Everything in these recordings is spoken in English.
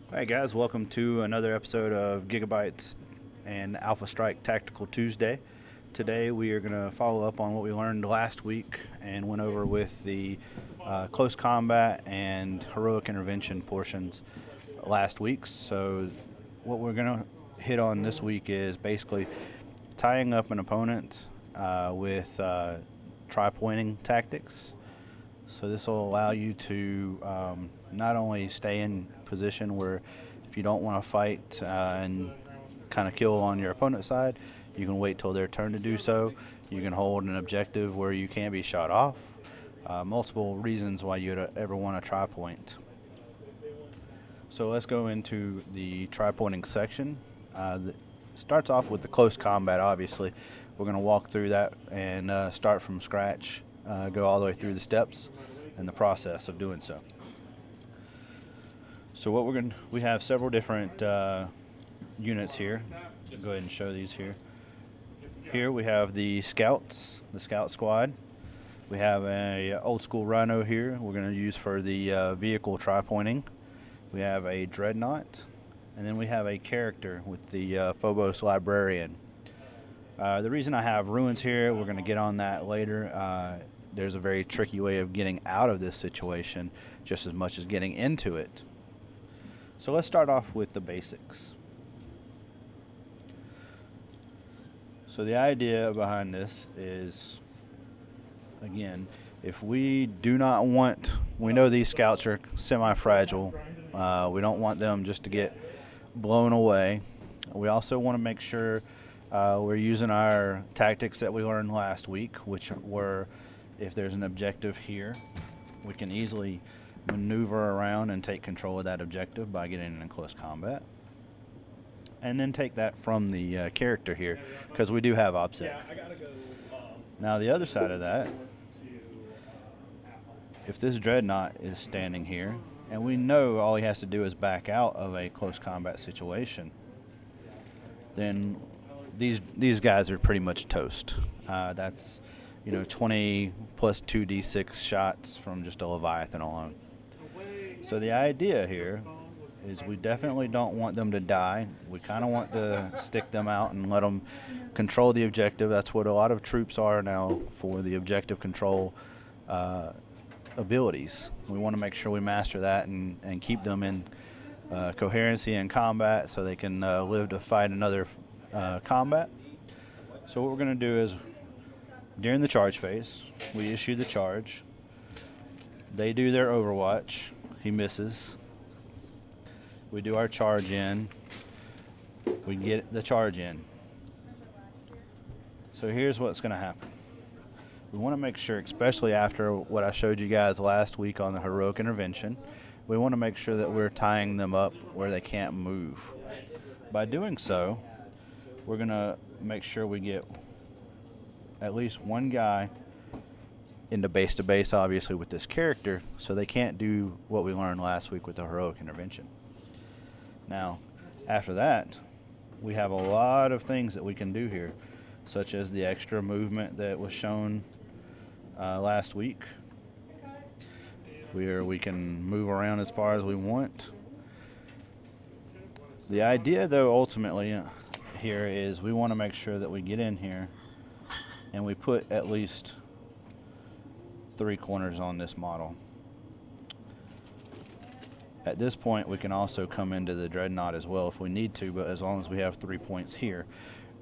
Alright guys, welcome to another episode of Gigabytes and Alpha Strike Tactical Tuesday. Today we are going to follow up on what we learned last week and went over with the close combat and heroic intervention portions last week. So what we're going to hit on this week is basically tying up an opponent with tri-pointing tactics. So this will allow you to not only stay in position where if you don't want to fight and kind of kill on your opponent's side, you can wait till their turn to do so. You can hold an objective where you can't be shot off. Multiple reasons why you'd ever want to tri-point. So let's go into the tri-pointing section. Starts off with the close combat, obviously. We're going to walk through that and start from scratch, go all the way through the steps and the process of doing so. So what we have several different units here. Go ahead and show these here. Here we have the scouts, the scout squad. We have a old school rhino here we're going to use for the vehicle tri-pointing. We have a dreadnought, and then we have a character with the Phobos librarian. The reason I have ruins here, we're going to get on that later. There's a very tricky way of getting out of this situation just as much as getting into it. So let's start off with the basics. So the idea behind this is, again, if we do not want, we know these scouts are semi-fragile. We don't want them just to get blown away. We also want to make sure we're using our tactics that we learned last week, which were if there's an objective here, we can easily maneuver around and take control of that objective by getting in close combat. And then take that from the character here, because we do have OPSEC. Now the other side of that, if this dreadnought is standing here, and we know all he has to do is back out of a close combat situation, then these guys are pretty much toast. That's 20 plus 2d6 shots from just a Leviathan alone. So the idea here is we definitely don't want them to die. We kind of want to stick them out and let them control the objective. That's what a lot of troops are now for the objective control abilities. We want to make sure we master that and keep them in coherency and combat so they can live to fight another combat. So what we're going to do is during the charge phase, we issue the charge. They do their overwatch. He misses. We do our charge in. We get the charge in. So here's what's going to happen. We want to make sure, especially after what I showed you guys last week on the heroic intervention, we want to make sure that we're tying them up where they can't move. By doing so, we're going to make sure we get at least one guy into base to base, obviously, with this character, so they can't do what we learned last week with the heroic intervention. Now, after that, we have a lot of things that we can do here, such as the extra movement that was shown last week, where we can move around as far as we want. The idea, though, ultimately here is we want to make sure that we get in here and we put at least 3 corners on this model. At this point, we can also come into the dreadnought as well if we need to, but as long as we have 3 points here,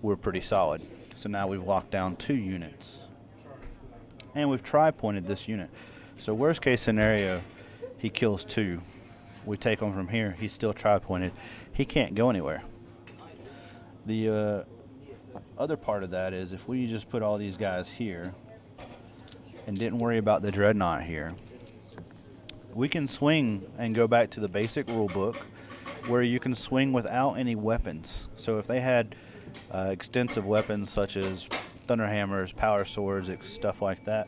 we're pretty solid. So now we've locked down 2 units. And we've tri-pointed this unit. So worst case scenario, he kills 2. We take him from here, he's still tri-pointed. He can't go anywhere. The other part of that is if we just put all these guys here and didn't worry about the dreadnought here, we can swing and go back to the basic rule book where you can swing without any weapons. So if they had extensive weapons such as thunderhammers, power swords, stuff like that,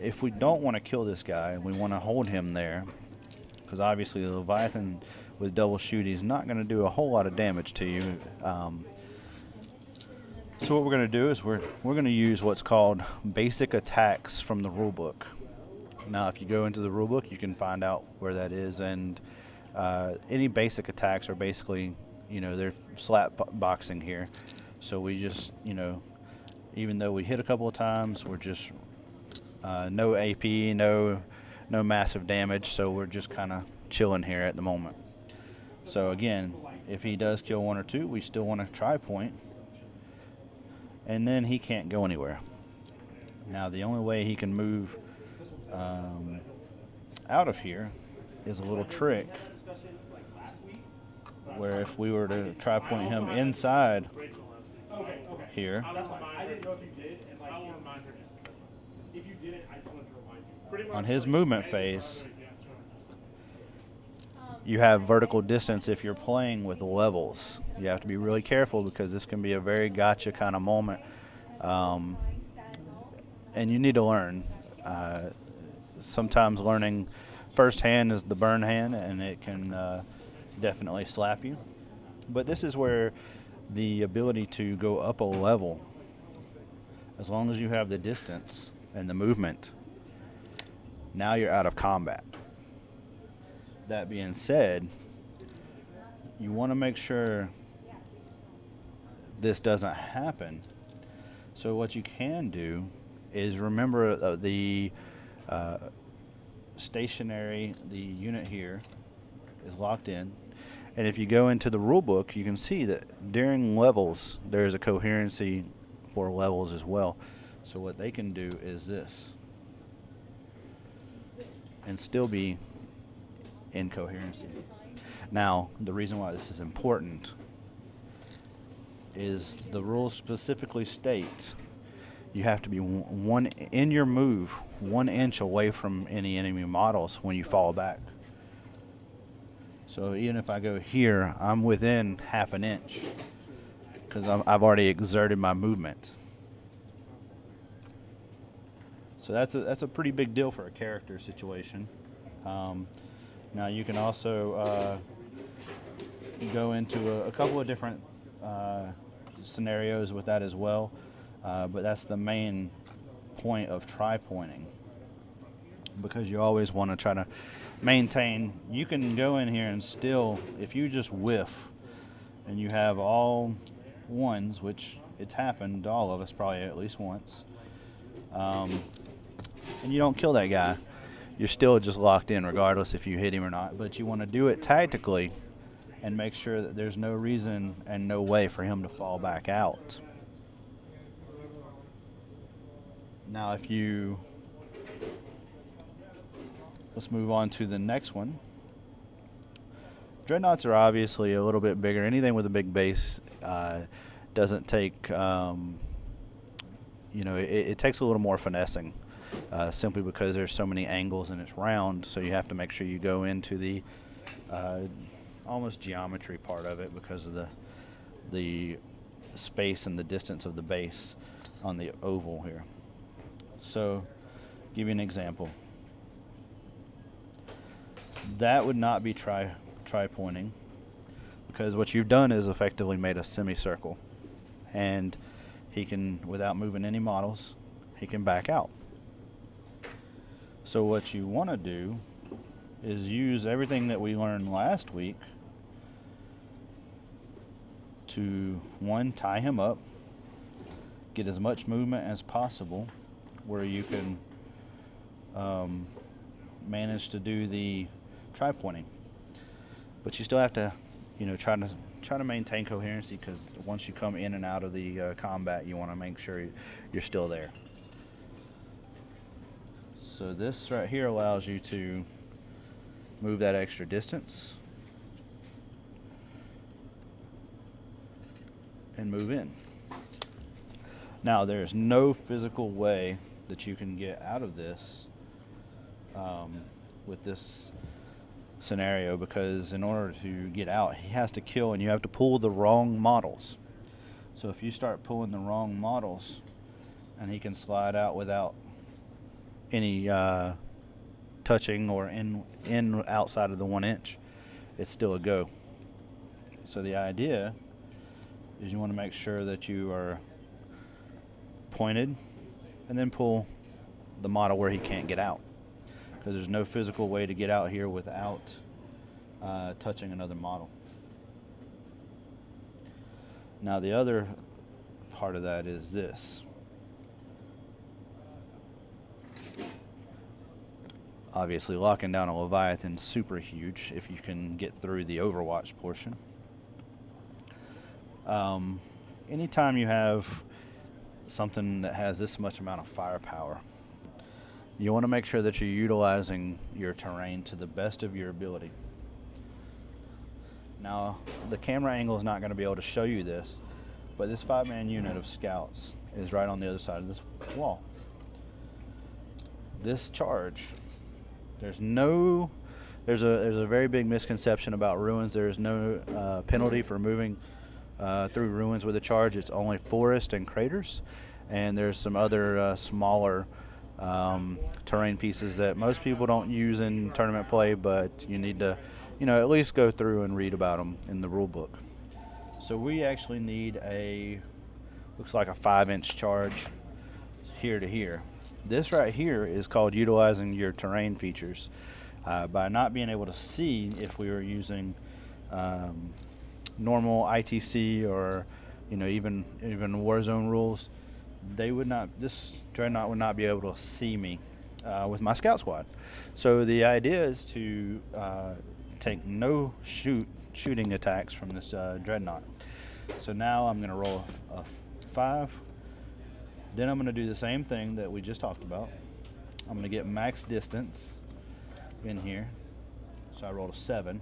if we don't want to kill this guy and we want to hold him there, because obviously the Leviathan with double shoot, he's not going to do a whole lot of damage to you. So what we're going to do is we're going to use what's called basic attacks from the rule book. Now, if you go into the rulebook, you can find out where that is, and any basic attacks are basically, they're slap boxing here. So we just, even though we hit a couple of times, we're just no AP, no massive damage, so we're just kind of chilling here at the moment. So again, if he does kill 1 or 2, we still want to try point, and then he can't go anywhere. Now, the only way he can move out of here is a little trick where if we were to try point him inside here on his movement phase, you have vertical distance if you're playing with levels. You have to be really careful because this can be a very gotcha kind of moment. And you need to learn. Sometimes learning firsthand is the burn hand, and it can definitely slap you. But this is where the ability to go up a level, as long as you have the distance and the movement, now you're out of combat. That being said, you want to make sure this doesn't happen. So what you can do is remember the stationary, the unit here is locked in. And if you go into the rule book, you can see that during levels, there's a coherency for levels as well. So what they can do is this, and still be in coherency. Now, the reason why this is important is the rules specifically state you have to be one in your move 1 inch away from any enemy models when you fall back. So even if I go here, I'm within ½ an inch because I've already exerted my movement. So that's a pretty big deal for a character situation. Now you can also go into a couple of different scenarios with that as well, but that's the main point of tri-pointing, because you always want to try to maintain. You can go in here and still, if you just whiff and you have all ones, which it's happened to all of us probably at least once, and you don't kill that guy, you're still just locked in regardless if you hit him or not. But you want to do it tactically and make sure that there's no reason and no way for him to fall back out. Now let's move on to the next one. Dreadnoughts are obviously a little bit bigger. Anything with a big base doesn't take, it takes a little more finessing. Simply because there's so many angles and it's round, so you have to make sure you go into the almost geometry part of it because of the space and the distance of the base on the oval here. So, give you an example. That would not be tri-pointing, because what you've done is effectively made a semicircle, and he can, without moving any models, he can back out. So what you want to do is use everything that we learned last week to, 1, tie him up, get as much movement as possible where you can manage to do the tri-pointing. But you still have to, try to maintain coherency, because once you come in and out of the combat, you want to make sure you're still there. So this right here allows you to move that extra distance and move in. Now, there's no physical way that you can get out of this with this scenario, because in order to get out, he has to kill, and you have to pull the wrong models. So if you start pulling the wrong models, and he can slide out without any touching or in outside of the 1 inch, it's still a go. So the idea is you want to make sure that you are pointed and then pull the model where he can't get out. because there's no physical way to get out here without touching another model. Now the other part of that is this. Obviously, locking down a Leviathan is super huge if you can get through the Overwatch portion. Anytime you have something that has this much amount of firepower, you want to make sure that you're utilizing your terrain to the best of your ability. Now, the camera angle is not going to be able to show you this, but this 5-man unit of scouts is right on the other side of this wall. This charge, there's a very big misconception about ruins. There's no penalty for moving through ruins with a charge. It's only forest and craters, and there's some other smaller terrain pieces that most people don't use in tournament play, but you need to, at least go through and read about them in the rule book. So we actually need looks like a 5-inch charge here to here. This right here is called utilizing your terrain features. By not being able to see, if we were using normal ITC or even Warzone rules, this dreadnought would not be able to see me with my scout squad. So the idea is to take no shooting attacks from this dreadnought. So now I'm going to roll a 5. Then I'm going to do the same thing that we just talked about. I'm going to get max distance in here. So I rolled a 7.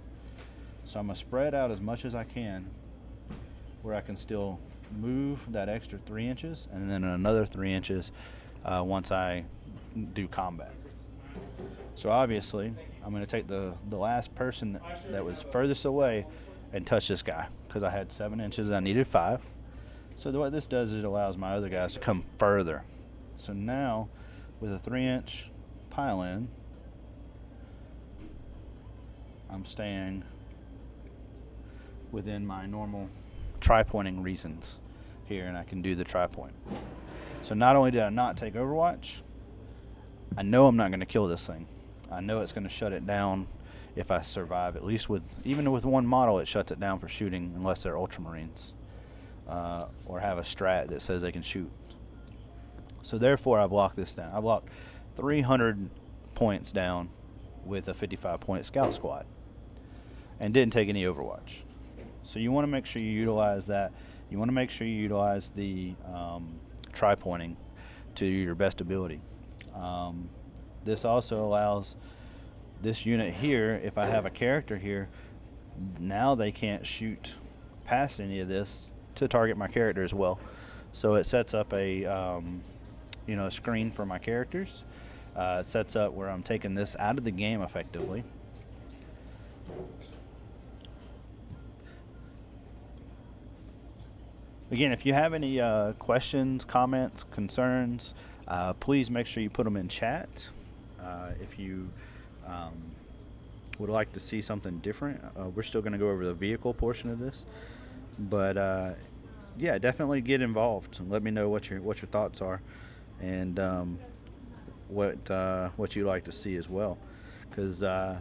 So I'm going to spread out as much as I can where I can still move that extra 3 inches and then another 3 inches once I do combat. So obviously I'm going to take the last person that was furthest away and touch this guy, because I had 7 inches and I needed 5. So what this does is it allows my other guys to come further. So now with a 3-inch pile-in, I'm staying within my normal tri-pointing reasons here, and I can do the tri-point. So not only did I not take Overwatch, I know I'm not going to kill this thing. I know it's going to shut it down if I survive. At least even with one model, it shuts it down for shooting unless they're Ultramarines or have a strat that says they can shoot. So therefore, I've locked this down. I've locked 300 points down with a 55-point scout squad and didn't take any Overwatch. So you want to make sure you utilize that. You want to make sure you utilize the tri-pointing to your best ability. This also allows this unit here, if I have a character here, now they can't shoot past any of this to target my character as well. So it sets up a screen for my characters. It sets up where I'm taking this out of the game effectively. Again, if you have any questions, comments, concerns, please make sure you put them in chat. If you would like to see something different, we're still going to go over the vehicle portion of this. But yeah, definitely get involved and let me know what your thoughts are, and what you like to see as well. Because I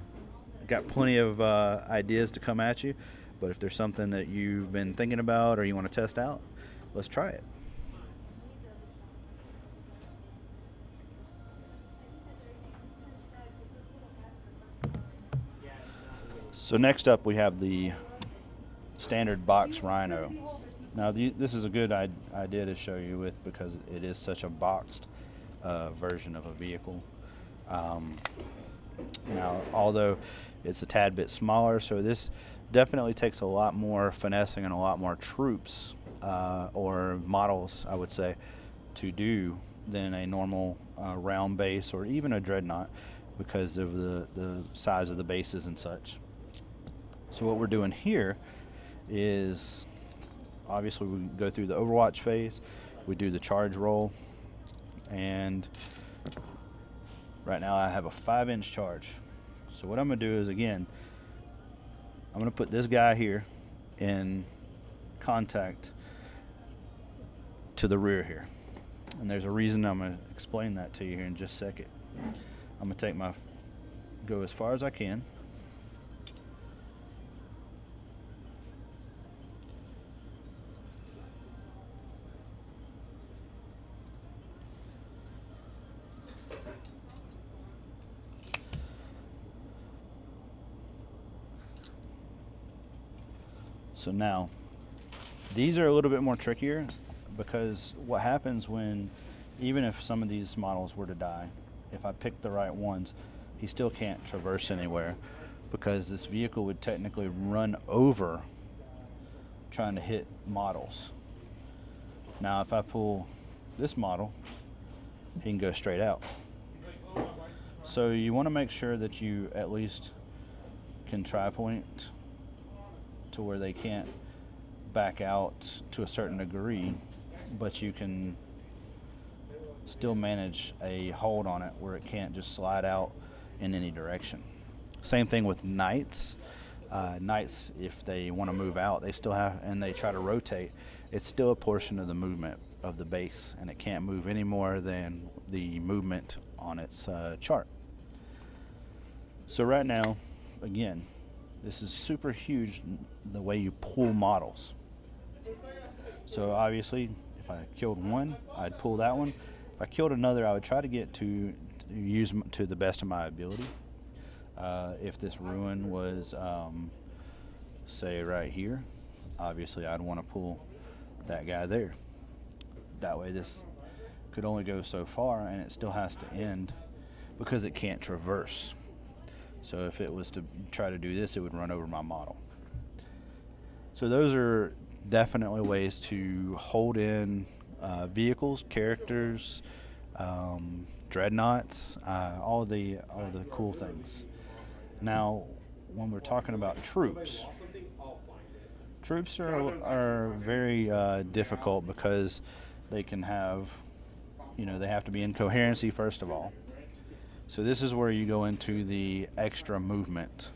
got plenty of ideas to come at you. But if there's something that you've been thinking about or you want to test out, let's try it. So next up we have the standard box Rhino. Now this is a good idea to show you with, because it is such a boxed version of a vehicle. Now, although it's a tad bit smaller, so this definitely takes a lot more finessing and a lot more troops or models, I would say, to do than a normal round base or even a dreadnought, because of the size of the bases and such. So what we're doing here is, obviously we go through the Overwatch phase, we do the charge roll, and right now I have a 5-inch charge. So what I'm going to do is, again, I'm going to put this guy here in contact to the rear here. And there's a reason I'm going to explain that to you here in just a second. I'm going to take my go as far as I can. So now, these are a little bit more trickier because what happens when, even if some of these models were to die, if I pick the right ones, he still can't traverse anywhere because this vehicle would technically run over trying to hit models. Now, if I pull this model, he can go straight out. So you want to make sure that you at least can tri-point to where they can't back out to a certain degree, but you can still manage a hold on it where it can't just slide out in any direction. Same thing with knights. Knights, if they want to move out, they still have, and they try to rotate, it's still a portion of the movement of the base, and it can't move any more than the movement on its chart. So right now, again, this is super huge, the way you pull models. So obviously, if I killed one, I'd pull that one. If I killed another, I would try to get to use to the best of my ability. If this ruin was, say, right here, obviously I'd want to pull that guy there. That way this could only go so far, and it still has to end because it can't traverse. So if it was to try to do this, it would run over my model. So those are definitely ways to hold in vehicles, characters, dreadnoughts, all the cool things. Now, when we're talking about troops are very difficult because they can have, they have to be in coherency first of all. So this is where you go into the extra movement.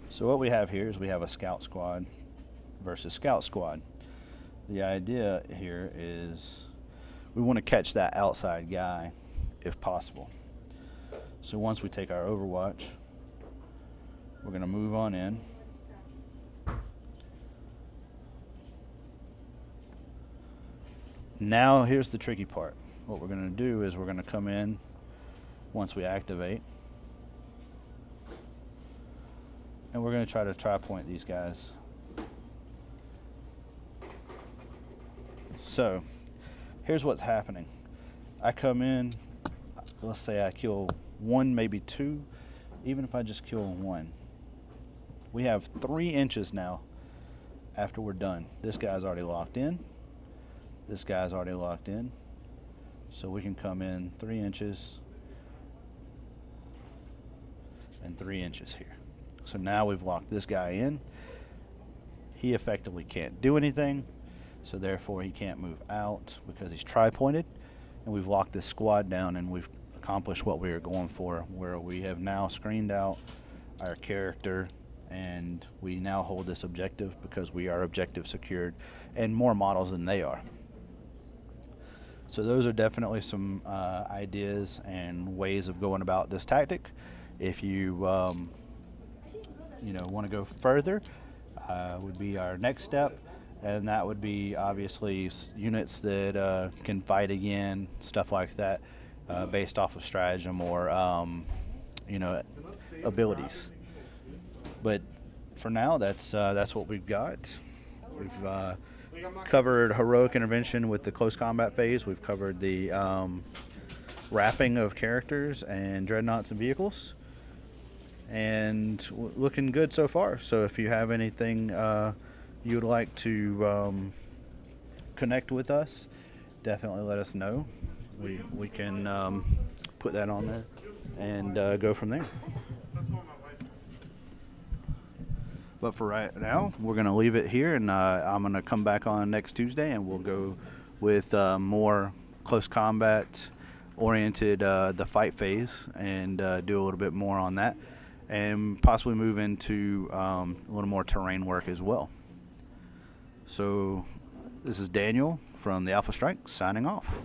So what we have here is we have a scout squad versus scout squad. The idea here is we want to catch that outside guy if possible. So once we take our overwatch, we're going to move on in. Now here's the tricky part. What we're going to do is we're going to come in once we activate, and we're going to try to tri-point these guys. So here's what's happening. I come in, let's say I kill one, maybe two. Even if I just kill one, we have 3 inches now after we're done. This guy's already locked in. This guy's already locked in. So we can come in 3 inches and 3 inches here. So now we've locked this guy in. He effectively can't do anything, so therefore he can't move out because he's tri-pointed. And we've locked this squad down, and we've accomplished what we were going for, where we have now screened out our character, and we now hold this objective because we are objective secured and more models than they are. So those are definitely some ideas and ways of going about this tactic. If you want to go further, would be our next step, and that would be obviously units that can fight again, stuff like that, based off of stratagem or abilities. But for now, that's what we've got. We've covered heroic intervention with the close combat phase. We've covered the wrapping of characters and dreadnoughts and vehicles, and looking good so far. So if you have anything you would like to connect with us, definitely let us know. We can put that on there and go from there. But for right now, we're going to leave it here, and I'm going to come back on next Tuesday, and we'll go with more close combat oriented the fight phase, and do a little bit more on that, and possibly move into a little more terrain work as well. So this is Daniel from the Alpha Strike signing off.